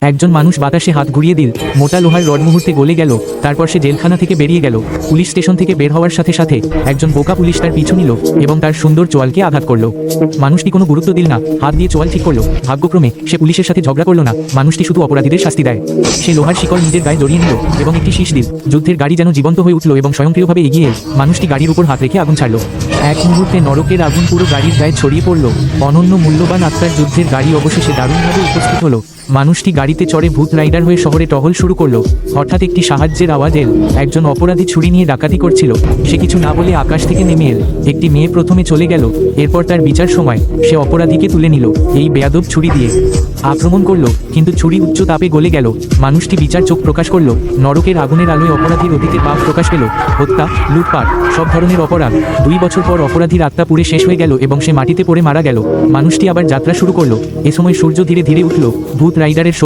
একজন মানুষ বাতাসে হাত ঘুরিয়ে দিল, মোটা লোহার রড মুহূর্তে গলে গেল। তারপর সে জেলখানা থেকে বেরিয়ে গেল। পুলিশ স্টেশন থেকে বের হওয়ার সাথে সাথে একজন বোকা পুলিশ তার পিছু নিল এবং তার সুন্দর চোয়ালকে আঘাত করলো। মানুষটি কোনো গুরুত্ব দিল না, হাত দিয়ে চোয়াল ঠিক করলো। ভাগ্যক্রমে সে পুলিশের সাথে ঝগড়া করলো না। মানুষটি শুধু অপরাধীদের শাস্তি দেয়। সে লোহার শিকল নিজের গায়ে জড়িয়ে নিল এবং একটি শীষ দিল। যুদ্ধের গাড়ি যেন জীবন্ত হয়ে উঠল এবং স্বয়ংক্রিয়ভাবে এগিয়ে এল। মানুষটি গাড়ির উপর হাত রেখে আগুন ছাড়ল। এক মুহূর্তে নরকের আগুন পুরো গাড়ির গায়ে ছড়িয়ে পড়ল। অনন্য মূল্যবান আত্মার যুদ্ধের গাড়ি অবশেষে দারুণভাবে উপস্থিত হলো। মানুষটি গাড়িতে চড়ে ভূত রাইডার হয়ে শহরে টহল শুরু করলো। হঠাৎ একটি সাহায্যের আওয়াজ এল। একজন অপরাধী ছুরি নিয়ে ডাকাতি করছিল। সে কিছু না বলে আকাশ থেকে নেমে এল। একটি মেয়ে প্রথমে চলে গেল, এরপর তার বিচার সময় সে অপরাধীকে তুলে নিল। এই বেয়াদব ছুরি দিয়ে আক্রমণ করলো, কিন্তু ছুরি উচ্চ তাপে গলে গেল। মানুষটি বিচার চোখ প্রকাশ করলো। নরকের আগুনের আলোয় অপরাধীর অতীতের পাপ প্রকাশ পেল। হত্যা, লুটপাট, সব ধরনের অপরাধ। 2 বছর পর অপরাধীর আত্মা পুড়ে শেষ হয়ে গেল এবং সে মাটিতে পড়ে মারা গেল। মানুষটি আবার যাত্রা শুরু করলো। এ সময় সূর্য ধীরে ধীরে উঠল। ভূত রাইডারের